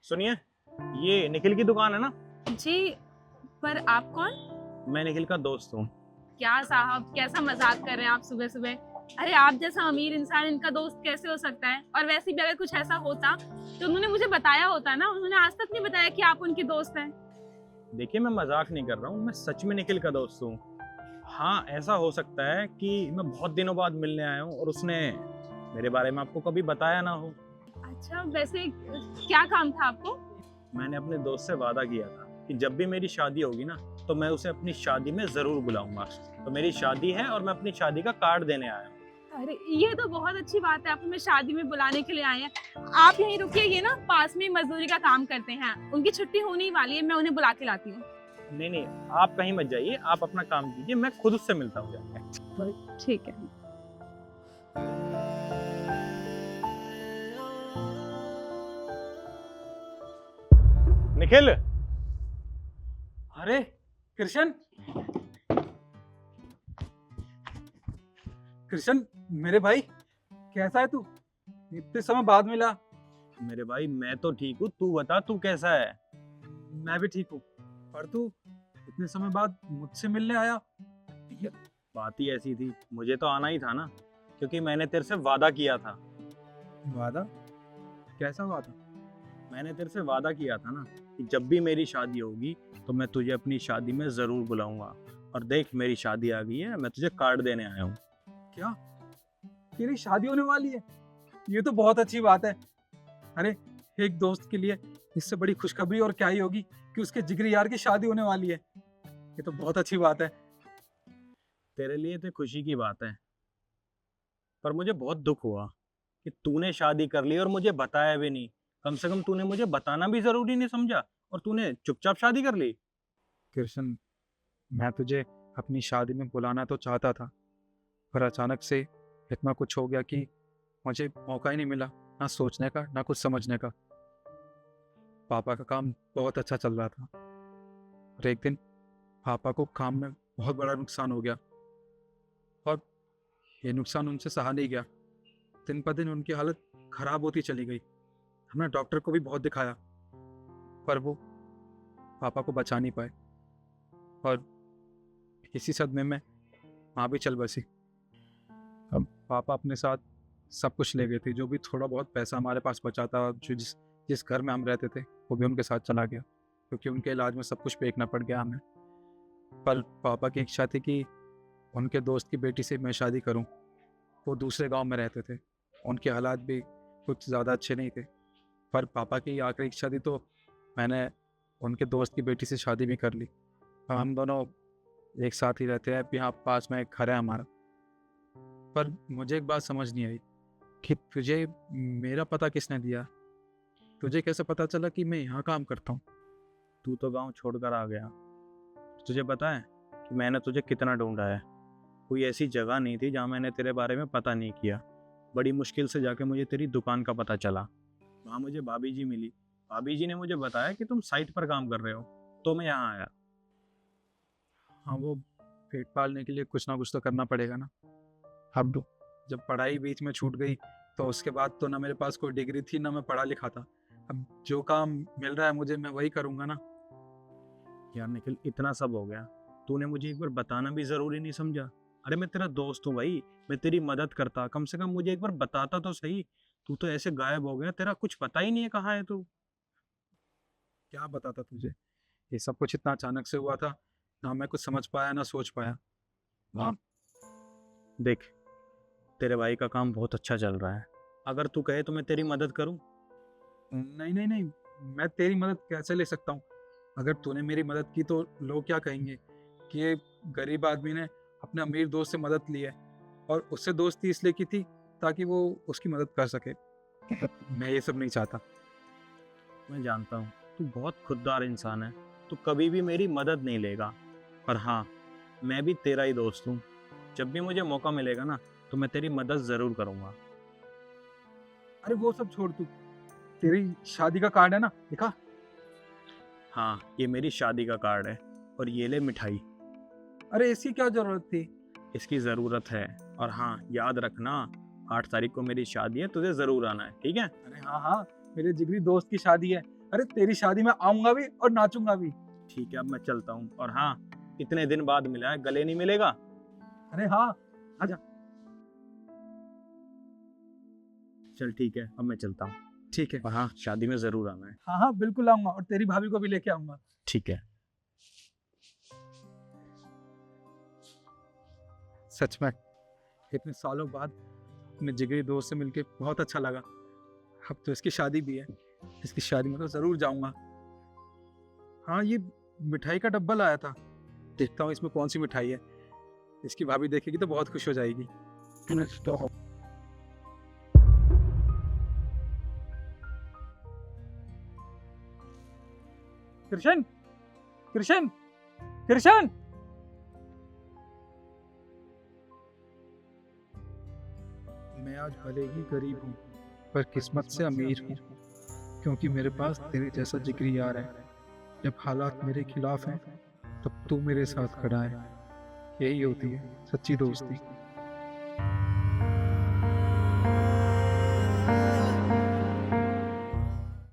सुनिए, ये निखिल की दुकान है ना? जी, पर आप कौन? मैं निखिल का दोस्त हूँ। क्या साहब, कैसा मज़ाक कर रहे हैं आप सुबह-सुबह? अरे आप जैसा अमीर इंसान इनका दोस्त कैसे हो सकता है? और वैसे भी अगर कुछ ऐसा होता, तो उन्होंने मुझे बताया होता ना, उन्होंने आज तक नहीं बताया कि आप उनके दोस्त हैं। देखिए, मैं मज़ाक नहीं कर रहा हूँ, मैं सच में निखिल का दोस्त हूँ। हाँ, ऐसा हो सकता है कि मैं बहुत दिनों बाद मिलने आया हूँ और उसने मेरे बारे में आपको कभी बताया ना हो। अच्छा, वैसे क्या काम था आपको? मैंने अपने दोस्त से वादा किया था कि जब भी मेरी शादी होगी ना, तो मैं उसे अपनी शादी में ज़रूर बुलाऊँगा। तो मेरी शादी है और मैं अपनी शादी का कार्ड देने आया हूँ। अरे, ये तो बहुत अच्छी बात है, आप हमें शादी में बुलाने के लिए आए हैं। आप यहीं रुकिए, ये ना पास में मज़दूरी का काम करते हैं। उनकी छुट्टी होने ही वाली है, मैं उन्हें बुला के लाती हूँ। नहीं, नहीं, आप कहीं मत जाइए, आप अपना काम कीजिए, मैं खुद उससे मिलता हूँ जाके। ठीक है। निखिल! अरे! कृष्ण! कृष्ण, मेरे भाई, कैसा है तू? इतने समय बाद मिला। मेरे भाई, मैं तो ठीक हूँ, तू बता तू कैसा है? मैं भी ठीक हूँ। पर तू इतने समय बाद मुझसे मिलने आया। बात ही ऐसी थी, मुझे तो आना ही था ना, क्योंकि मैंने तेरे से वादा किया था। वादा? कैसा वादा? मैंने तेरे से वादा किया था ना कि जब भी मेरी शादी होगी तो मैं तुझे अपनी शादी में ज़रूर बुलाऊंगा। और देख, मेरी शादी आ गई है, मैं तुझे कार्ड देने आया हूँ। क्या तेरी शादी होने वाली है? ये तो बहुत अच्छी बात है। अरे, एक दोस्त के लिए इससे बड़ी खुशखबरी और क्या ही होगी कि उसके जिगरी यार की शादी होने वाली है। ये तो बहुत अच्छी बात है। तेरे लिए तो खुशी की बात है, पर मुझे बहुत दुख हुआ कि तूने शादी कर ली और मुझे बताया भी नहीं। कम से कम तूने मुझे बताना भी ज़रूरी नहीं समझा और तूने चुपचाप शादी कर ली। कृष्ण, मैं तुझे अपनी शादी में बुलाना तो चाहता था, पर अचानक से इतना कुछ हो गया कि मुझे मौका ही नहीं मिला, ना सोचने का ना कुछ समझने का। पापा का काम बहुत अच्छा चल रहा था और एक दिन पापा को काम में बहुत बड़ा नुकसान हो गया और ये नुकसान उनसे सहा नहीं गया। दिन पर दिन उनकी हालत खराब होती चली गई। हमने डॉक्टर को भी बहुत दिखाया, पर वो पापा को बचा नहीं पाए और इसी सदमे में माँ भी चल बसी। अब पापा अपने साथ सब कुछ ले गए थे, जो भी थोड़ा बहुत पैसा हमारे पास बचा था, जो जिस जिस घर में हम रहते थे वो भी उनके साथ चला गया, क्योंकि उनके इलाज में सब कुछ फेंकना पड़ गया हमें। पर पापा की इच्छा थी कि उनके दोस्त की बेटी से मैं शादी करूं। वो दूसरे गांव में रहते थे, उनके हालात भी कुछ ज़्यादा अच्छे नहीं थे, पर पापा की आखिरी इच्छा थी तो मैंने उनके दोस्त की बेटी से शादी भी कर ली। अब हम दोनों एक साथ ही रहते हैं, यहाँ पास में एक घर है हमारा। पर मुझे एक बात समझ नहीं आई कि तुझे मेरा पता किसने दिया? तुझे कैसे पता चला कि मैं यहाँ काम करता हूँ? तू तो गांव छोड़कर आ गया। तुझे पता है कि मैंने तुझे कितना ढूंढा है। कोई ऐसी जगह नहीं थी जहाँ मैंने तेरे बारे में पता नहीं किया। बड़ी मुश्किल से जाके मुझे तेरी दुकान का पता चला। वहाँ मुझे भाभी जी मिली। भाभी जी ने मुझे बताया कि तुम साइट पर काम कर रहे हो, तो मैं यहाँ आया। हाँ, वो पेट पालने के लिए कुछ ना कुछ तो करना पड़ेगा ना। अब जब पढ़ाई बीच में छूट गई तो उसके बाद तो ना मेरे पास कोई डिग्री थी ना मैं पढ़ा लिखा था। अब जो काम मिल रहा है मुझे, मैं वही करूँगा ना। यार निखिल, इतना सब हो गया, तूने मुझे एक बार बताना भी ज़रूरी नहीं समझा? अरे मैं तेरा दोस्त हूँ भाई, मैं तेरी मदद करता, कम से कम मुझे एक बार बताता तो सही। तू तो ऐसे गायब हो गया, तेरा कुछ पता ही नहीं है कहाँ है तू। क्या बताता तुझे? ये सब कुछ इतना अचानक से हुआ था, ना मैं कुछ समझ पाया ना सोच पाया। हाँ। देख, तेरे भाई का काम बहुत अच्छा चल रहा है। अगर तू कहे तो मैं तेरी मदद करूँ। नहीं नहीं नहीं, मैं तेरी मदद कैसे ले सकता हूँ? अगर तूने मेरी मदद की तो लोग क्या कहेंगे कि ये गरीब आदमी ने अपने अमीर दोस्त से मदद ली है, और उससे दोस्ती इसलिए की थी ताकि वो उसकी मदद कर सके। मैं ये सब नहीं चाहता। मैं जानता हूँ तू बहुत खुददार इंसान है, तू कभी भी मेरी मदद नहीं लेगा। पर हाँ, मैं भी तेरा ही दोस्त हूँ। जब भी मुझे मौका मिलेगा ना, तो मैं तेरी मदद ज़रूर करूँगा। अरे वो सब छोड़ तू, तेरी शादी का कार्ड है ना, दिखा। हाँ, ये मेरी शादी का कार्ड है और ये ले मिठाई। अरे इसकी क्या जरूरत थी? इसकी ज़रूरत है। और हाँ, याद रखना, 8 तारीख को मेरी शादी है, तुझे ज़रूर आना है, ठीक है? अरे हाँ हाँ, मेरे जिगरी दोस्त की शादी है। अरे तेरी शादी में आऊंगा भी और नाचूंगा भी। ठीक है, अब मैं चलता हूँ। और हाँ, इतने दिन बाद मिला है, गले नहीं मिलेगा? अरे हाँ, आजा। चल ठीक है, अब मैं चलता हूँ। ठीक है। और हाँ, शादी में जरूर आना है। हाँ हाँ बिल्कुल आऊंगा, और तेरी भाभी को भी लेके आऊंगा। ठीक है। सच में इतने सालों बाद अपने जिगरी दोस्त से मिलके बहुत अच्छा लगा। अब तो इसकी शादी भी है, इसकी शादी में तो जरूर जाऊंगा। हाँ, ये मिठाई का डब्बा लाया था, देखता हूँ इसमें कौन सी मिठाई है। इसकी भाभी देखेगी तो बहुत खुश हो जाएगी। कृष्ण, कृष्ण, कृष्ण। मैं आज भले ही गरीब हूँ, पर किस्मत से अमीर हूँ, क्योंकि मेरे पास तेरे जैसा जिगरी यार है। जब हालात मेरे खिलाफ हैं, तब तू मेरे साथ खड़ा है। यही होती है सच्ची दोस्ती।